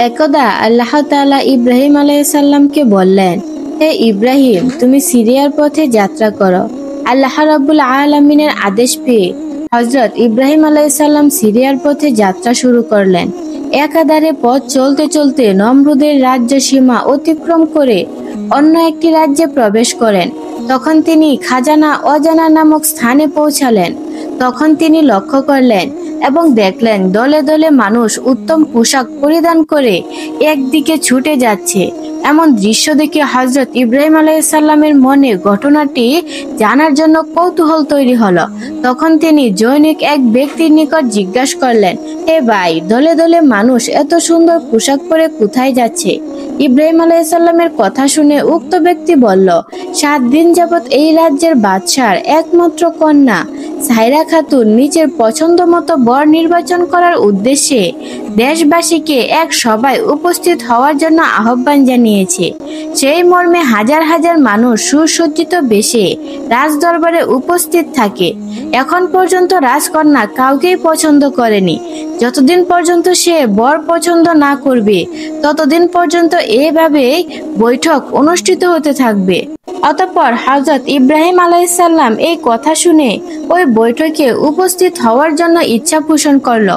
একদা আল্লাহ তাআলা ইব্রাহিম আলাইহিস সালামকে বললেন, হে ইব্রাহিম, তুমি সিরিয়ার পথে যাত্রা করো। আল্লাহ রাব্বুল আলামিনের আদেশ পেয়ে হযরত ইব্রাহিম আলাইহিস সালাম সিরিয়ার পথে যাত্রা শুরু করলেন। একাধারে পথ চলতে চলতে নমরুদের রাজ্য সীমা অতিক্রম করে অন্য একটি রাজ্যে প্রবেশ করেন। তখন তিনি খাজানা অজানা নামক স্থানে পৌঁছালেন। তখন তিনি লক্ষ্য করলেন এবং দেখলেন দলে দলে মানুষ উত্তম পোশাক পরিধান করে একদিকে ছুটে যাচ্ছে। এমন দৃশ্য দেখে হযরত ইব্রাহিম আলাইহিস সালামের মনে ঘটনাটি জানার জন্য কৌতূহল তৈরি হলো। তখন তিনি জনৈক এক ব্যক্তির নিকট জিজ্ঞাসা করলেন, হে ভাই, দলে দলে মানুষ এত সুন্দর পোশাক পরে কোথায় যাচ্ছে? ইব্রাহিম আলাইহিস সালামের কথা শুনে উক্ত ব্যক্তি বলল, 7 দিন যাবৎ এই রাজ্যের বাদশার একমাত্র কন্যা সাইরা খাতুন নিজের পছন্দ মতো বর নির্বাচন করার উদ্দেশ্যে দেশবাসীকে এক সভায় উপস্থিত হওয়ার জন্য আহ্বান জানিয়েছে। সেই মর্মে হাজার হাজার মানুষ সুসজ্জিত বেশে রাজদরবারে উপস্থিত থাকে। এখন পর্যন্ত রাজকন্যা কাউকেই পছন্দ করেনি। যতদিন পর্যন্ত সে বর পছন্দ না করবে ততদিন পর্যন্ত এভাবে বৈঠক অনুষ্ঠিত হতে থাকবে। অতঃপর হযরত ইব্রাহিম আলাইহিস সালাম এই কথা শুনে ওই বৈঠকে উপস্থিত হওয়ার জন্য ইচ্ছা পোষণ করল।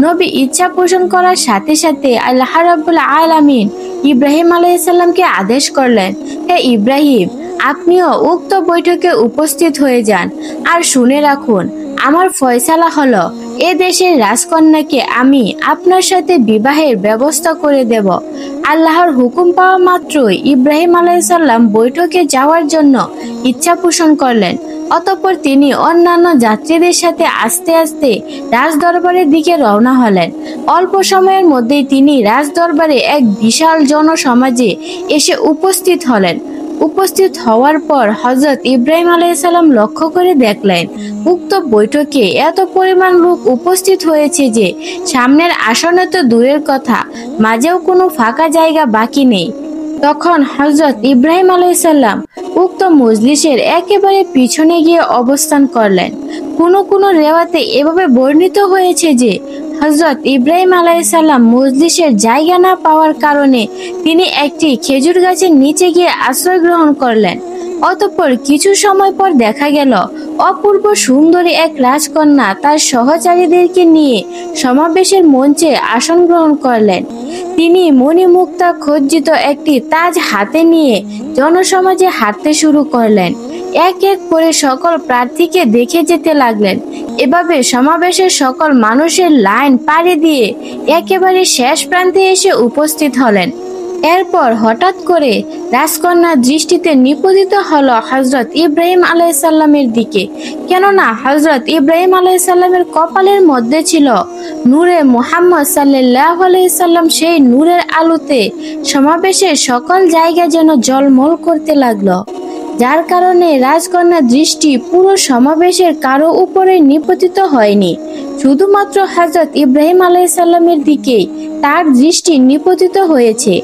নবী ইচ্ছা পোষণ করার সাথে সাথে আল্লাহ রাব্বুল আলামিন ইব্রাহিম আলাইহিস সালামকে আদেশ করলেন, হে ইব্রাহিম, আপনিও উক্ত বৈঠকে উপস্থিত হয়ে যান। আর শুনে রাখুন, আমার ফয়সালা হলো এ দেশের রাজকন্যাকে আমি আপনার সাথে বিবাহের ব্যবস্থা করে দেব। আল্লাহর হুকুম পাওয়া মাত্রই ইব্রাহিম আলাইহিস সালাম বৈঠকে যাওয়ার জন্য ইচ্ছা পোষণ করলেন। অতঃপর তিনি অন্যান্য যাত্রীদের সাথে আস্তে আস্তে রাজদরবারের দিকে রওনা হলেন। অল্প সময়ের মধ্যেই তিনি রাজদরবারে এক বিশাল জনসমাজে এসে উপস্থিত হলেন। উপস্থিত হওয়ার পর হযরত ইব্রাহিম আলাইহিস সালাম লক্ষ্য করে দেখলেন উক্ত বৈঠকে এত পরিমাণ লোক উপস্থিত হয়েছে যে সামনের আসনে তো দূরের কথা, মাঝেও কোনো ফাঁকা জায়গা বাকি নেই। তখন হযরত ইব্রাহিম আলাইহিস সালাম উক্ত মজলিসের একেবারে পিছনে গিয়ে অবস্থান করলেন। কোনো রেওয়াতে এভাবে বর্ণিত হয়েছে যে হযরত ইব্রাহিম আলাইহিস সালাম মজলিসের জায়গা না পাওয়ার কারণে তিনি একটি খেজুর গাছের নিচে গিয়ে আশ্রয় গ্রহণ করলেন। অতঃপর কিছু সময় পর দেখা গেল অপূর্ব সুন্দরী এক রাজকন্যা তার সহচারীদেরকে নিয়ে সমাবেশের মঞ্চে আসন গ্রহণ করলেন। তিনি মণিমুক্তা খজ্জিত একটি তাজ হাতে নিয়ে জনসমাজে হাঁটতে শুরু করলেন। এক এক করে সকল প্রার্থীকে দেখে যেতে লাগলেন। এভাবে সমাবেশের সকল মানুষের লাইন পাড়ি দিয়ে একেবারে শেষ প্রান্তে এসে উপস্থিত হলেন। এরপর হঠাৎ করে রাজকন্যার দৃষ্টিতে নিপতিত হলো হযরত ইব্রাহিম আলাইহিস সালামের দিকে। কেননা হযরত ইব্রাহিম আলাইহিস সালামের কপালের মধ্যে ছিল নূরে মুহাম্মদ সাল্লাল্লাহু আলাইহি সাল্লাম। সেই নূরের আলোতে সমাবেশের সকল জায়গা যেন ঝলমল করতে লাগলো, যার কারণে রাজকন্যার দৃষ্টি পুরো সমাবেশের কারো উপরে নিপতিত হয়নি, শুধুমাত্র হযরত ইব্রাহিম আলাইহিস সালামের দিকেই তার দৃষ্টি নিপতিত হয়েছে।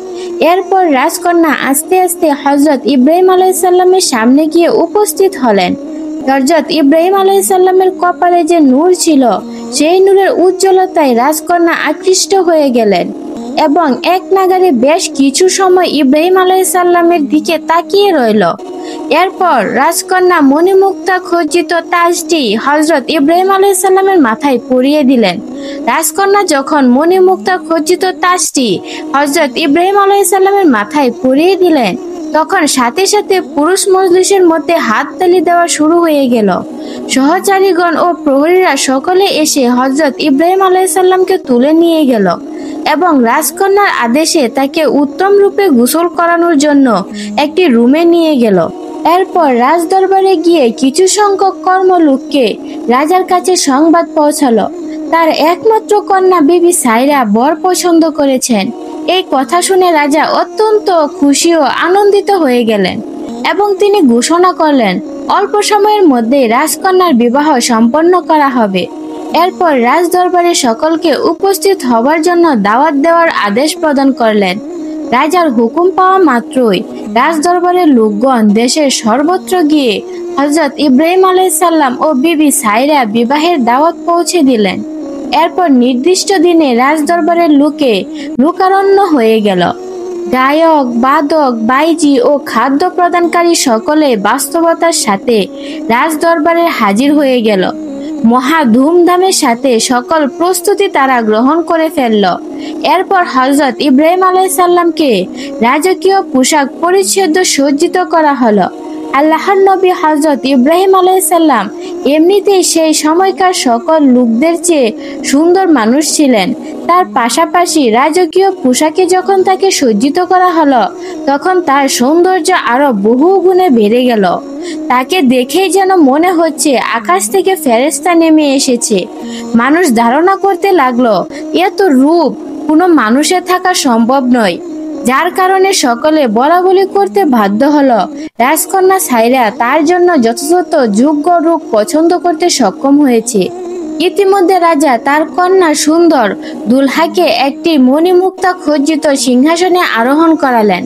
এরপর রাজকন্যা আস্তে আস্তে হযরত ইব্রাহিম আলাইহিস সালামের সামনে গিয়ে উপস্থিত হলেন। হযরত ইব্রাহিম আলাইহিস সালামের কপালে যে নূর ছিল সেই নূরের উজ্জ্বলতায় রাজকন্যা আকৃষ্ট হয়ে গেলেন এবং এক নাগাড়ে বেশ কিছু সময় ইব্রাহিম আলাইহিস সালামের দিকে তাকিয়ে রইল। এরপর রাজকন্যা মণিমুক্তা খজ্জিত তাজটি হযরত ইব্রাহিম আলাইহিস সালামের মাথায় পরিয়ে দিলেন। রাজকন্যা যখন মণিমুক্তা খজ্জিত তাজটি হযরত ইব্রাহিম আলাইহিস সালামের মাথায় পরিয়ে দিলেন, তখন সাথে সাথে পুরুষ মজলিসের মধ্যে হাততালি দেওয়া শুরু হয়ে গেল। সহচারীগণ ও প্রহরীরা সকলে এসে হযরত ইব্রাহিম আলাইহিস সালামকে তুলে নিয়ে গেল এবং রাজকন্যার আদেশে তাকে উত্তম রূপে গোসল করানোর জন্য একটি রুমে নিয়ে গেল। এরপর রাজদরবারে গিয়ে কিছু সংখ্যক কর্মলোককে রাজার কাছে সংবাদ পৌঁছালো তার একমাত্র কন্যা বিবি সাইরা বর পছন্দ করেছেন। এই কথা শুনে রাজা অত্যন্ত খুশি ও আনন্দিত হয়ে গেলেন এবং তিনি ঘোষণা করলেন অল্প সময়ের মধ্যে রাজকন্যার বিবাহ সম্পন্ন করা হবে। এরপর রাজদরবারে সকলকে উপস্থিত হবার জন্য দাওয়াত দেওয়ার আদেশ প্রদান করলেন। রাজার হুকুম পাওয়া মাত্রই রাজদরবারের লোকগণ দেশের সর্বত্র গিয়ে হযরত ইব্রাহিম আলাইহিস সালাম ও বিবি সাইরা বিবাহের দাওয়াত পৌঁছে দিলেন। এরপর নির্দিষ্ট দিনে রাজদরবারের লোকারণ্য হয়ে গেল। গায়ক, বাদক, বাইজি ও খাদ্য প্রদানকারী সকলে বাস্তবতার সাথে রাজদরবারে হাজির হয়ে গেল। মহা ধুমধামের সাথে সকল প্রস্তুতি তারা গ্রহণ করে ফেলল। এরপর হযরত ইব্রাহিম আলাইহিস সালামকে রাজকীয় পোশাক পরিচ্ছদ সজ্জিত করা হলো। আল্লাহর নবী হযরত ইব্রাহিম আলাইহিস সালাম এমনিতেই সেই সময়কার সকল লোকদের চেয়ে সুন্দর মানুষ ছিলেন। তার পাশাপাশি রাজকীয় পোশাকে যখন তাকে সজ্জিত করা হলো, তখন তার সৌন্দর্য আরো বহু গুণে বেড়ে গেল। তাকে দেখেই যেন মনে হচ্ছে আকাশ থেকে ফেরেশতা নেমে এসেছে। মানুষ ধারণা করতে লাগলো এত রূপ কোনো মানুষের থাকা সম্ভব নয়, যার কারণে সকলে বলাবলি করতে বাধ্য হলো। রাজকন্যা সাইরা তার জন্য যথাযথ যোগ্য রূপ পছন্দ করতে সক্ষম হয়েছে। ইতিমধ্যে রাজা তার কন্যা সুন্দর দুলহাকে একটি মণিমুক্তা খচিত সিংহাসনে আরোহণ করালেন।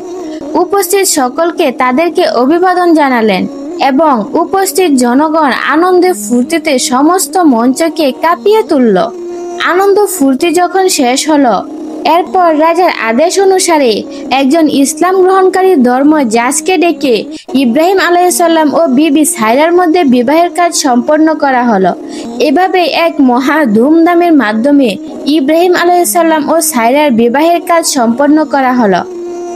উপস্থিত সকলকে তাদেরকে অভিবাদন জানালেন এবং উপস্থিত জনগণ আনন্দে ফুর্তিতে সমস্ত মঞ্চকে কাঁপিয়ে তুলল। আনন্দ ফুর্তি যখন শেষ হলো, এরপর রাজার আদেশ অনুসারে একজন ইসলাম গ্রহণকারী ধর্মযাজককে ডেকে ইব্রাহিম আলাইহিস সালাম ও বিবি সাইরার মধ্যে বিবাহের কাজ সম্পন্ন করা হলো। এভাবে এক মহা ধুমধামের মাধ্যমে ইব্রাহিম আলাইহিস সালাম ও সাইরার বিবাহের কাজ সম্পন্ন করা হলো।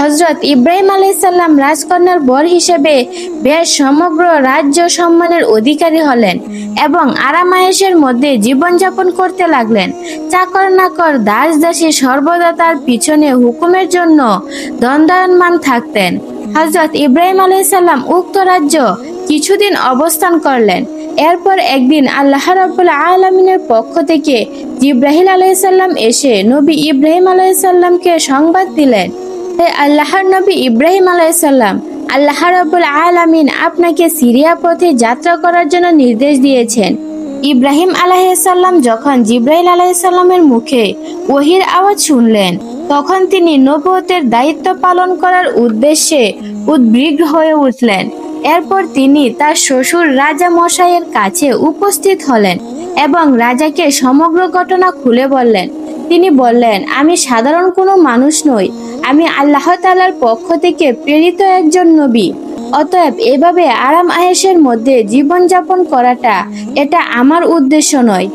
হযরত ইব্রাহিম আলাইহিস সালাম রাজকন্যার বর হিসেবে বেশ সমগ্র রাজ্য সম্মানের অধিকারী হলেন এবং আরামায়েশের মধ্যে জীবনযাপন করতে লাগলেন। চাকর নাকর দাস দাসী সর্বদা তার পিছনে হুকুমের জন্য দণ্ডায়মান থাকতেন। হযরত ইব্রাহিম আলাইহিস সালাম উক্ত রাজ্য কিছুদিন অবস্থান করলেন। এরপর একদিন আল্লাহ রাব্বুল আলামিনের পক্ষ থেকে জিবরাইল আলাইহিস সালাম এসে নবী ইব্রাহিম আলাইহিস সালামকে সংবাদ দিলেন, হে আল্লাহর নবী ইব্রাহিম আলাইহিস সালাম, আল্লাহ রাব্বুল আলামিন আপনাকে সিরিয়া পথে যাত্রা করার জন্য নির্দেশ দিয়েছেন। ইব্রাহিম আলাইহিস সালাম যখন জিবরাইল আলাইহিস সালামের মুখে ওহীর আওয়াজ শুনলেন, তখন তিনি নবুয়তের দায়িত্ব পালন করার উদ্দেশ্যে উদ্বিগ্ন হয়ে উঠলেন। এরপর তিনি তার শ্বশুর রাজা মশাইয়ের কাছে উপস্থিত হলেন এবং রাজাকে সমগ্র ঘটনা খুলে বললেন। তিনি বললেন, আমি সাধারণ কোনো মানুষ নই, আমি আল্লাহ তাআলার পক্ষ থেকে প্রেরিত একজন নবী। অতএব এভাবে আরাম আয়েশের মধ্যে জীবনযাপন করাটা এটা আমার উদ্দেশ্য নয়।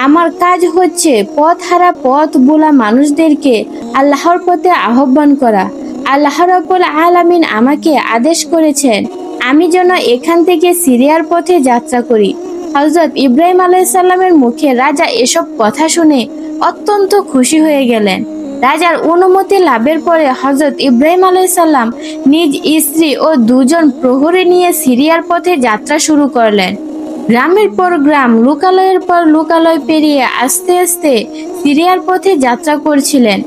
আমার কাজ হচ্ছে পথহারা পথ ভোলা মানুষদেরকে আল্লাহর পথে আহ্বান করা। আল্লাহ রাব্বুল আলামিন আমাকে আদেশ করেছেন আমি যেন এখান থেকে সিরিয়ার পথে যাত্রা করি। হযরত ইব্রাহিম আলাইহিস সালামের মুখে রাজা এসব কথা শুনে অত্যন্ত খুশি হয়ে গেলেন। রাজার অনুমতি লাভের পরে হযরত ইব্রাহিম আলাইহিস সালাম নিজ স্ত্রী ও দুজন প্রহরী নিয়ে সিরিয়ার পথে যাত্রা শুরু করলেন। গ্রামের পর গ্রাম, লোকালয়ের পর লোকালয় পেরিয়ে আস্তে আস্তে সিরিয়ার পথে যাত্রা করছিলেন।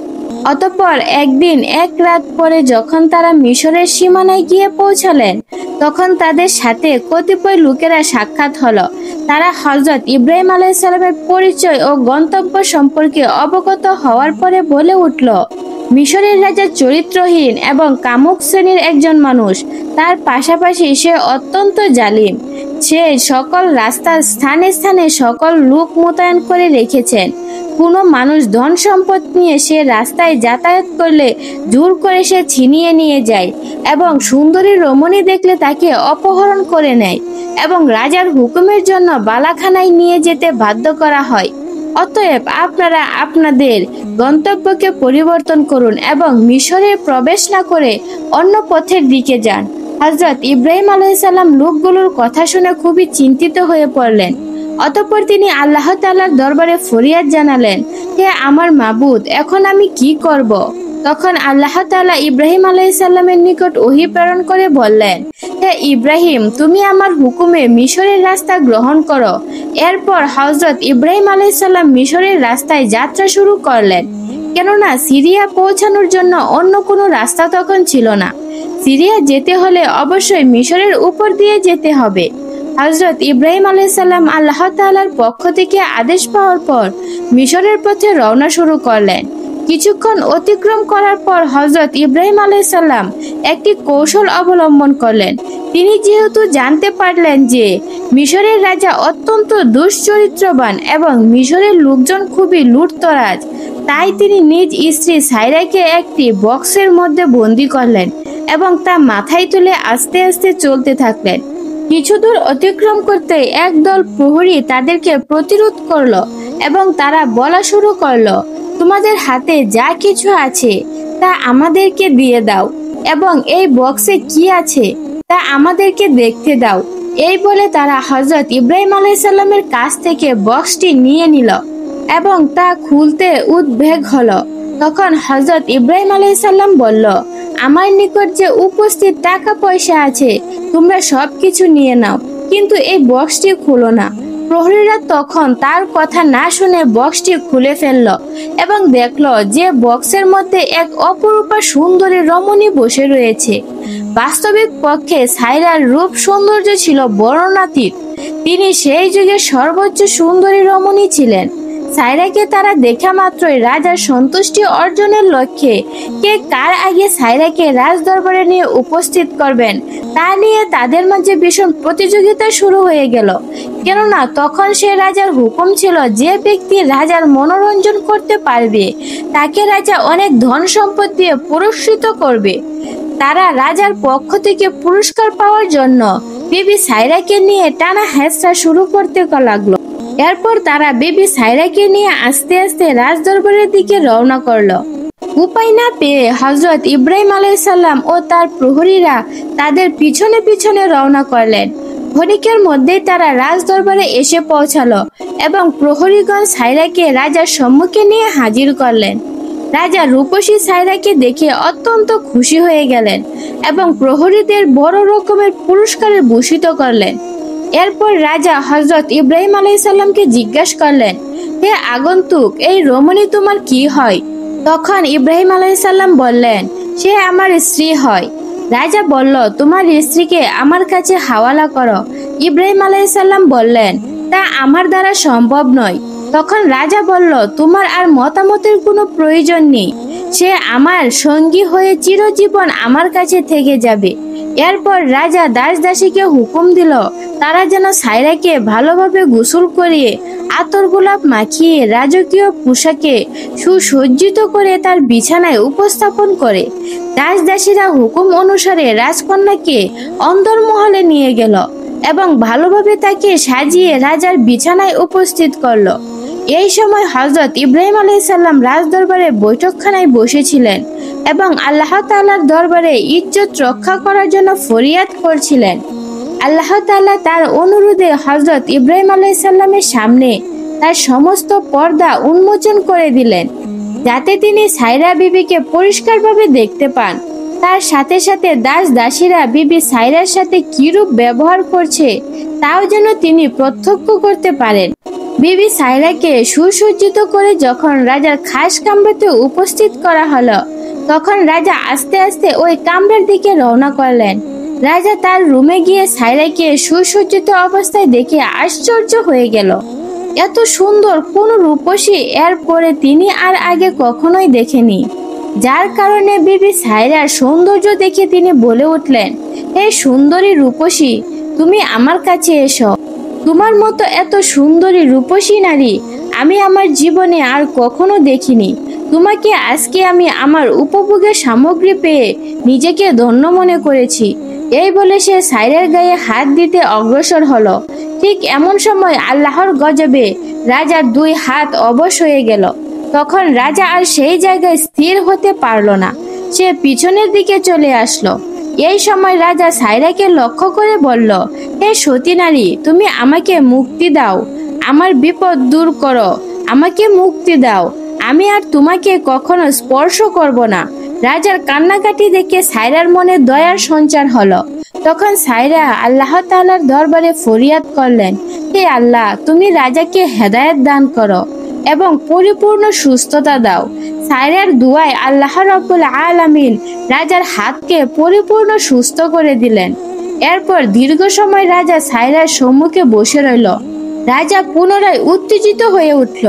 অতঃপর একদিন এক রাত পরে যখন তারা মিশরের সীমানায় গিয়ে পৌঁছালেন, তখন তাদের সাথে কতিপয় লোকেরা সাক্ষাৎ হলো। তারা হযরত ইব্রাহিম আলাইহিস সালামের পরিচয় ও গন্তব্য সম্পর্কে অবগত হওয়ার পরে বলে উঠল, মিশরের রাজা চরিত্রহীন এবং কামুক শ্রেণীর একজন মানুষ। তার পাশাপাশি সে অত্যন্ত জালিম। সে সকল রাস্তার স্থানে স্থানে সকল লোক মোতায়েন করে রেখেছেন। কোনো মানুষ ধন সম্পদ নিয়ে সে রাস্তায় যাতায়াত করলে জোর করে সে ছিনিয়ে নিয়ে যায় এবং সুন্দরী রমণী দেখলে তাকে অপহরণ করে নেয় এবং রাজার হুকুমের জন্য বালাখানায় নিয়ে যেতে বাধ্য করা হয়। অতএব আপনারা আপনাদের গন্তব্যকে পরিবর্তন করুন এবং মিশরে প্রবেশ না করে অন্য পথের দিকে যান। হযরত ইব্রাহিম আলাইহিস সালাম লোকগুলোর কথা শুনে খুবই চিন্তিত হয়ে পড়লেন। অতঃপর তিনি আল্লাহ তাআলার দরবারে ফরিয়াদ জানালেন, হে আমার মাবুদ, এখন আমি কি করব? তখন আল্লাহ তাআলা ইব্রাহিম আলাইহিস সালামের নিকট ওহী প্রেরণ করে বললেন, হে ইব্রাহিম, তুমি আমার হুকুমে মিশরের রাস্তা গ্রহণ করো। এরপর হযরত ইব্রাহিম আলাইহিস সালাম মিশরের রাস্তায় যাত্রা শুরু করলেন, কেননা সিরিয়া পৌঁছানোর জন্য অন্য কোনো রাস্তা তখন ছিল না। সিরিয়া যেতে হলে অবশ্যই মিশরের উপর দিয়ে যেতে হবে। হযরত ইব্রাহিম আলাইহিস সালাম আল্লাহ তাআলার পক্ষ থেকে আদেশ পাওয়ার পর মিশরের পথে রওনা শুরু করলেন। কিছুক্ষণ অতিক্রম করার পর হযরত ইব্রাহিম আলাইহিস সালাম একটি কৌশল অবলম্বন করলেন। তিনি যেহেতু জানতে পারলেন যে মিশরের রাজা অত্যন্ত দুশ্চরিত্রবান এবং মিশরের লোকজন খুবই লুঠতরাজ, তাই তিনি নিজ স্ত্রী সাইরাকে একটি বক্সের মধ্যে বন্দি করলেন এবং তা মাথায় তুলে আস্তে আস্তে চলতে থাকলেন। কিছু দূর অতিক্রম করতে একদল প্রহরী তাদেরকে প্রতিরোধ করলো এবং তারা বলা শুরু করলো, তোমাদের হাতে যা কিছু আছে তা আমাদেরকে দিয়ে দাও এবং এই বক্সে কি আছে তা আমাদেরকে দেখতে দাও। এই বলে তারা হযরত ইব্রাহিম আলাইহিস সালামের কাছ থেকে বক্সটি নিয়ে নিল এবং তা খুলতে উদ্বেগ হলো। তখন হযরত ইব্রাহিম আলাইহিস সালাম বলল, আমার নিকট যে উপস্থিত টাকা পয়সা আছে তোমরা সবকিছু নিয়ে নাও, কিন্তু এই বক্সটি খুলো না। প্রহরীরা তখন তার কথা না শুনে বক্সটি খুলে ফেলল এবং দেখলো যে বক্সের মধ্যে এক অপরূপা সুন্দরী রমণী বসে রয়েছে। বাস্তবিক পক্ষে সাইরার রূপ সৌন্দর্য ছিল বর্ণনাতীত। তিনি সেই যুগের সর্বোচ্চ সুন্দরী রমণী ছিলেন। সাইরাকে তারা দেখা মাত্রই রাজার সন্তুষ্টি অর্জনের লক্ষ্যে কে কার আগে সাইরাকে রাজ দরবারে নিয়ে উপস্থিত করবেন তা নিয়ে তাদের মাঝে ভীষণ প্রতিযোগিতা শুরু হয়ে গেল। কেননা তখন সে রাজার হুকুম ছিল যে ব্যক্তি রাজার মনোরঞ্জন করতে পারবে তাকে রাজা অনেক ধন সম্পদ দিয়ে পুরস্কৃত করবে। তারা রাজার পক্ষ থেকে পুরস্কার পাওয়ার জন্য বিবি সাইরাকে নিয়ে টানা হেঁচড়া শুরু করতে লাগলো। এরপর তারা বিবি সাইরাকে নিয়ে আস্তে আস্তে রাজ দরবারের দিকে রওনা করলো। উপায় না পেয়ে হযরত ইব্রাহিম আলাইহিস সালাম ও তার প্রহরীরা তাদের পিছনে পিছনে রওনা করলেন। ক্ষণিকের মধ্যেই তারা রাজ দরবারে এসে পৌঁছালো এবং প্রহরীগণ সাইরাকে রাজার সম্মুখে নিয়ে হাজির করলেন। রাজা রূপসী সাইরাকে দেখে অত্যন্ত খুশি হয়ে গেলেন এবং প্রহরীদের বড় রকমের পুরস্কারে ভূষিত করলেন। এরপর রাজা হযরত ইব্রাহিম আলাইহিস সালামকে জিজ্ঞাসা করলেন, হে আগন্তুক, এই রমণী তোমার কি হয়? তখন ইব্রাহিম আলাইহিস সালাম বললেন, সে আমার স্ত্রী হয়। রাজা বলল, তোমার স্ত্রীকে আমার কাছে হাওয়ালা করো। ইব্রাহিম আলাইহিস সালাম বললেন, তা আমার দ্বারা সম্ভব নয়। তখন রাজা বলল, তোমার আর মতামতের কোনো প্রয়োজন নেই, সে আমার সঙ্গী হয়ে চিরজীবন আমার কাছে থেকে যাবে। এরপর রাজা দাস দাসীকে হুকুম দিল তারা যেন সাইরাকে ভালোভাবে গোসল করিয়ে আতর গোলাপ মাখিয়ে রাজকীয় পোশাকে সুসজ্জিত করে তার বিছানায় উপস্থাপন করে। দাস দাসীরা হুকুম অনুসারে রাজকন্যাকে অন্দরমহলে নিয়ে গেল এবং ভালোভাবে তাকে সাজিয়ে রাজার বিছানায় উপস্থিত করলো। এই সময় হযরত ইব্রাহিম আলাইহিস সালাম রাজ দরবারে বৈঠকখানায় বসেছিলেন এবং আল্লাহ তাআলার দরবারে ইজ্জত রক্ষা করার জন্য ফরিয়াদ করছিলেন। আল্লাহ তাআলা তার অনুরোধে হযরত ইব্রাহিম আলাইহিস সালামের সামনে তার সমস্ত পর্দা উন্মোচন করে দিলেন, যাতে তিনি সাইরা বিবিকে পরিষ্কারভাবে দেখতে পান। তার সাথে সাথে দাস দাসীরা বিবি সাইরার সাথে কিরূপ ব্যবহার করছে তাও যেন তিনি প্রত্যক্ষ করতে পারেন। বিবি সাইরাকে সুসজ্জিত করে যখন রাজার খাস কামরাতে উপস্থিত করা হলো, তখন রাজা আস্তে আস্তে ওই কামরার দিকে রওনা করলেন। রাজা তার রুমে গিয়ে সাইরাকে সুসজ্জিত অবস্থায় দেখে আশ্চর্য হয়ে গেল। এত সুন্দর কোন রূপসী এরপরে তিনি আর আগে কখনোই দেখেনি, যার কারণে বিবি সাইরার সৌন্দর্য দেখে তিনি বলে উঠলেন, হে সুন্দরী রূপসী, তুমি আমার কাছে এসো। তোমার মতো এত সুন্দরী রূপসী নারী আমি আমার জীবনে আর কখনো দেখিনি। তোমাকে আজকে আমি আমার উপভোগের সামগ্রী পেয়ে নিজেকে ধন্য মনে করেছি। এই বলে সে সাইরার গায়ে হাত দিতে অগ্রসর হলো। ঠিক এমন সময় আল্লাহর গজবে রাজার দুই হাত অবশ হয়ে গেল। তখন রাজা আর সেই জায়গায় স্থির হতে পারল না, সে পিছনের দিকে চলে আসলো। এই সময় রাজা সাইরাকে লক্ষ্য করে বলল, হে সতী নারী, তুমি আমাকে মুক্তি দাও, আমার বিপদ দূর করো, আমাকে মুক্তি দাও, আমি আর তোমাকে কখনো স্পর্শ করব না। রাজার কান্নাকাটি দেখে সাইরার মনে দয়ার সঞ্চার হলো। তখন সাইরা আল্লাহ তাআলার দরবারে ফরিয়াদ করলেন, হে আল্লাহ, তুমি রাজাকে হেদায়েত দান করো এবং পরিপূর্ণ সুস্থতা দাও। সাইরার দুয়ায় আল্লাহ রাব্বুল আলামিন রাজার হাতকে পরিপূর্ণ সুস্থ করে দিলেন। এরপর দীর্ঘ সময় রাজা সাইরার সম্মুখে বসে রইল। রাজা পুনরায় উত্তেজিত হয়ে উঠল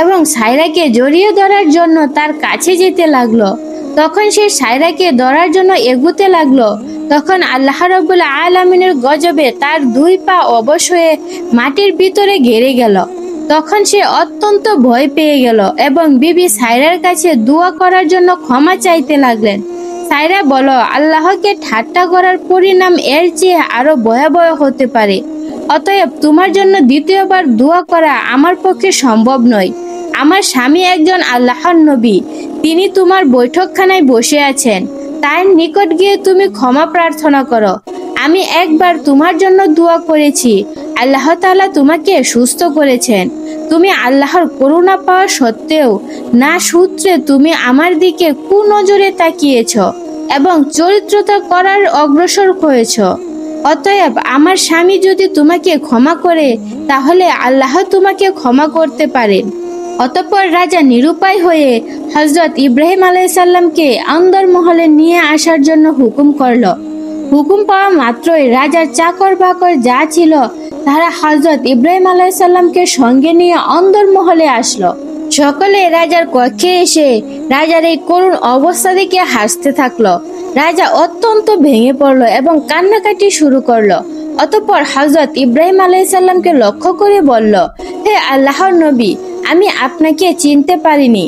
এবং সাইরাকে জড়িয়ে ধরার জন্য তার কাছে যেতে লাগলো। তখন সে সায়রাকে ধরার জন্য এগুতে লাগলো। তখন আল্লাহ রাব্বুল আলামিনের গজবে তার 2 পা অবশ হয়ে মাটির ভিতরে গেড়ে গেল। তখন সে অত্যন্ত ভয় পেয়ে গেল এবং বিবি সায়রার কাছে দোয়া করার জন্য ক্ষমা চাইতে লাগলেন। সায়রা বলল, আল্লাহকে ঠাট্টা করার পরিণাম এর চেয়ে আরো ভয়াবহ হতে পারে। অতএব তোমার জন্য দ্বিতীয়বার দোয়া করা আমার পক্ষে সম্ভব নয়। আমার স্বামী একজন আল্লাহর নবী, তিনি তোমার বৈঠকখানায় বসে আছেন, তার নিকট গিয়ে তুমি ক্ষমা প্রার্থনা করো। আমি একবার তোমার জন্য দোয়া করেছি, আল্লাহ তাআলা তোমাকে সুস্থ করেছেন। তুমি আল্লাহর করুণা পাওয়া সত্ত্বেও না সূত্রে তুমি আমার দিকে কুনজরে তাকিয়েছ এবং চরিত্রতা করার অগ্রসর হয়েছ। অতএব আমার স্বামী যদি তোমাকে ক্ষমা করে, তাহলে আল্লাহ তোমাকে ক্ষমা করতে পারেন। অতঃপর রাজা নিরুপায় হয়ে হযরত ইব্রাহিম আলাইহিস সালামকে অন্দরমহলে নিয়ে আসার জন্য হুকুম করল। হুকুম পাওয়া মাত্রই রাজার চাকর বাকর যা ছিল তারা হযরত ইব্রাহিম আলাইহিস সালামকে সঙ্গে নিয়ে অন্দরমহলে আসলো। সকলে রাজার কক্ষে এসে রাজার এই করুণ অবস্থা দেখে হাসতে থাকলো। রাজা অত্যন্ত ভেঙে পড়ল এবং কান্নাকাটি শুরু করলো। অতঃপর হযরত ইব্রাহিম আলাইহিস সালামকে লক্ষ্য করে বলল, হে আল্লাহর নবী, আমি আপনাকে চিনতে পারিনি,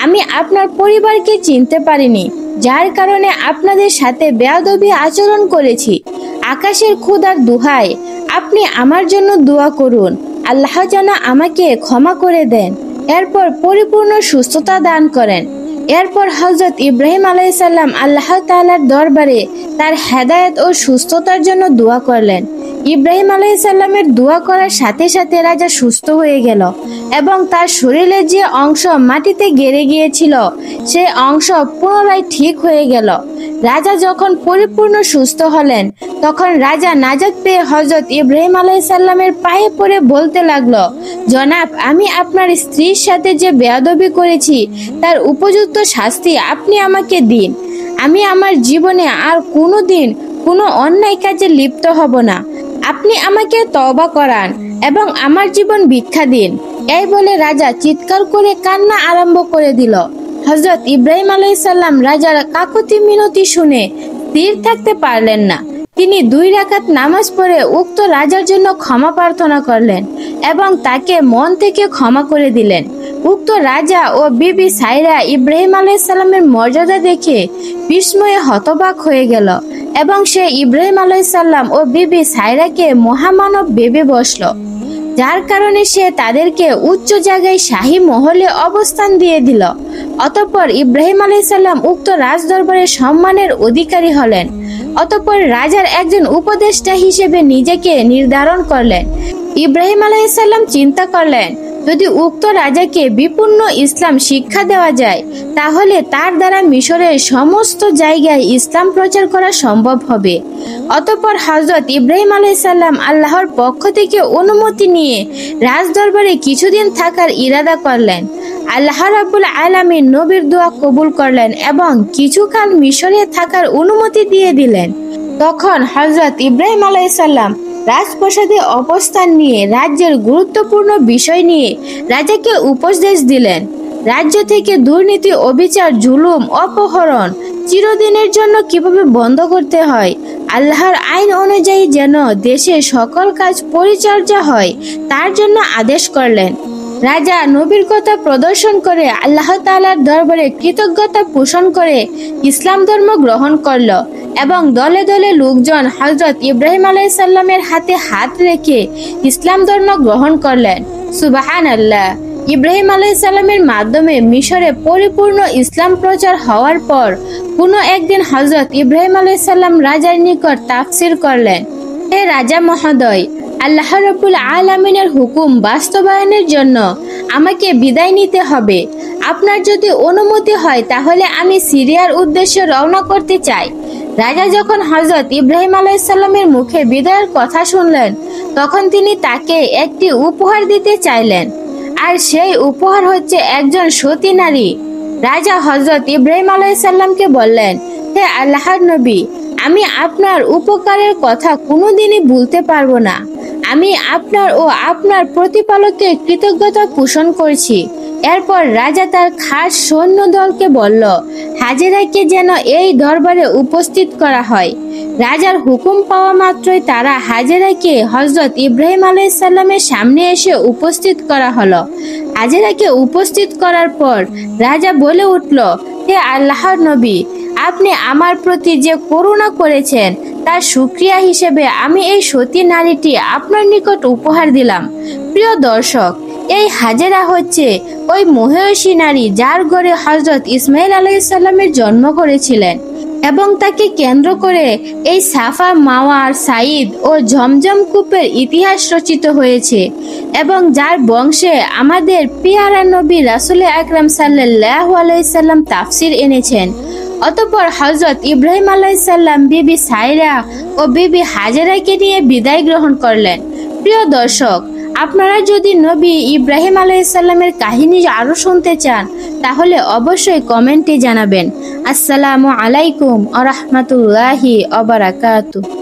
আমি আপনার পরিবারকে চিনতে পারিনি, যার কারণে আপনাদের সাথে বেয়াদবি আচরণ করেছি। আকাশের খোদার দোহাই, আপনি আমার জন্য দোয়া করুন, আল্লাহ যেন আমাকে ক্ষমা করে দেন, এরপর পরিপূর্ণ সুস্থতা দান করেন। এরপর হযরত ইব্রাহিম আলাইহিস সালাম আল্লাহ তাআলার দরবারে তার হেদায়েত ও সুস্থতার জন্য দোয়া করলেন। ইব্রাহিম আলাইহিস সালামের দোয়া করার সাথে সাথে রাজা সুস্থ হয়ে গেল এবং তার শরীরের যে অংশ মাটিতে গেড়ে গিয়েছিল সেই অংশ পুনরায় ঠিক হয়ে গেল। রাজা যখন পরিপূর্ণ সুস্থ হলেন, তখন রাজা নাজাত পেয়ে হযরত ইব্রাহিম আলাইহিস সালামের পায়ে পড়ে বলতে লাগলো, জনাব, আমি আপনার স্ত্রীর সাথে যে বেয়াদবি করেছি তার উপযুক্ত শাস্তি আপনি আমাকে দিন। আমি আমার জীবনে আর কোনোদিন কোনো অন্যায় কাজে লিপ্ত হব না। আপনি আমাকে তওবা করান এবং আমার জীবন ভিক্ষা দিন। এই বলে রাজা চিৎকার করে কান্না আরম্ভ করে দিল। হযরত ইব্রাহিম আলাইহিস সালাম রাজার কাকুতি মিনতি শুনে স্থির থাকতে পারলেন না। তিনি 2 রাকাত নামাজ পড়ে উক্ত রাজার জন্য ক্ষমা প্রার্থনা করলেন এবং তাকে মন থেকে ক্ষমা করে দিলেন। উক্ত রাজা ও বিবি সায়রা ইব্রাহিম আলাইহিস সালামের মর্যাদা দেখে বিস্ময়ে হতবাক হয়ে গেল এবং সে ইব্রাহিম আলাইহিস সালাম ও বিবি সায়রাকে মহামানব ভেবে বসল, যার কারণে সে তাদেরকে উচ্চ জায়গায় শাহী মহলে অবস্থান দিয়ে দিল। অতঃপর ইব্রাহিম আলাইহিস সালাম উক্ত রাজদরবারে সম্মানের অধিকারী হলেন। অতঃপর রাজার একজন উপদেষ্টা হিসেবে নিজেকে নির্ধারণ করলেন। ইব্রাহিম আলাইহিস সালাম চিন্তা করলেন, যদি উক্ত রাজাকে বিপূর্ণ ইসলাম শিক্ষা দেওয়া যায়, তাহলে তার দ্বারা মিশরের সমস্ত জায়গায় ইসলাম প্রচার করা সম্ভব হবে। অতঃপর হযরত ইব্রাহিম আলাইহিস সালাম আল্লাহর পক্ষ থেকে অনুমতি নিয়ে রাজদরবারে কিছুদিন থাকার ইরাদা করলেন। আল্লাহ রাব্বুল আলামিন নবীর দোয়া কবুল করলেন এবং কিছুকাল মিশরে থাকার অনুমতি দিয়ে দিলেন। তখন হযরত ইব্রাহিম আলাইহিস সালাম রাজপ্রাসাদে অবস্থান নিয়ে রাজ্যের গুরুত্বপূর্ণ বিষয় নিয়ে রাজাকে উপদেশ দিলেন। রাজ্য থেকে দুর্নীতি, অবিচার, জুলুম, অপহরণ চিরদিনের জন্য কিভাবে বন্ধ করতে হয়, আল্লাহর আইন অনুযায়ী যেন দেশে সকল কাজ পরিচর্যা হয় তার জন্য আদেশ করলেন। রাজা নবীর কথা প্রদর্শন করে আল্লাহ তাআলার দরবারে কৃতজ্ঞতা পোষণ করে ইসলাম ধর্ম গ্রহণ করল এবং দলে দলে লোকজন হযরত ইব্রাহিম আলাইহিস সালামের হাতে হাত রেখে ইসলাম ধর্ম গ্রহণ করলেন। সুবহানাল্লাহ। ইব্রাহিম আলাইহিস সালামের মাধ্যমে মিশরে পরিপূর্ণ ইসলাম প্রচার হওয়ার পর কোনো একদিন হযরত ইব্রাহিম আলাইহিস সালাম রাজার নিকট তাফসীর করলেন, হে রাজা মহোদয়, আল্লাহ রাব্বুল আলামিনের হুকুম বাস্তবায়নের জন্য আমাকে বিদায় নিতে হবে। আপনার যদি অনুমতি হয় তাহলে আমি সিরিয়ার উদ্দেশ্যে রওনা করতে চাই। রাজা যখন হযরত ইব্রাহিম আলাইহিস সালামের মুখে বিদায়ের কথা শুনলেন, তখন তিনি তাকে একটি উপহার দিতে চাইলেন, আর সেই উপহার হচ্ছে একজন সতী নারী। রাজা হযরত ইব্রাহিম আলাইহিস সালামকে বললেন, হে আল্লাহর নবী, আমি আপনার উপকারের কথা কোনোদিনই ভুলতে পারবো না। আমি আপনার ও আপনার প্রতিপালকের কৃতজ্ঞতা পোষণ করছি। এরপর রাজা তার খাস সৈন্যদলকে বলল, হাজেরাকে যেন এই দরবারে উপস্থিত করা হয়। রাজার হুকুম পাওয়া মাত্রই তারা হাজেরাকে হযরত ইব্রাহিম আলাইহিস সালামের সামনে এসে উপস্থিত করা হলো। হাজেরাকে উপস্থিত করার পর রাজা বলে উঠল, হে আল্লাহর নবী, আপনি আমার প্রতি যে করুণা করেছেন তার শুকরিয়া হিসেবে আমি এই সতী নারীটি আপনার নিকট উপহার দিলাম। প্রিয় দর্শক, এই হাজেরা হচ্ছে ওই মহিষী নারী যার ঘরে হযরত ইসমাইল আলাইহিস সালামের জন্ম করেছিলেন এবং তাকে কেন্দ্র করে এই সাফা, মাওয়ার, সাইদ ও ঝমঝম কূপের ইতিহাস রচিত হয়েছে এবং যার বংশে আমাদের পেয়ারা নবী রাসূল আকরাম সাল্লাল্লাহু আলাইহি সাল্লাম তাফসীর এনেছেন। অতঃপর হযরত ইব্রাহিম আলাইহিস সালাম বিবি সাইরা ও বিবি হাজেরাকে নিয়ে বিদায় গ্রহণ করলেন। প্রিয় দর্শক, আপনারা যদি নবী ইব্রাহিম আলাইহিস সালামের কাহিনী আরো শুনতে চান তাহলে অবশ্যই কমেন্টে জানাবেন। আসসালামু আলাইকুম ওয়া রাহমাতুল্লাহি ওয়া বারাকাতুহু।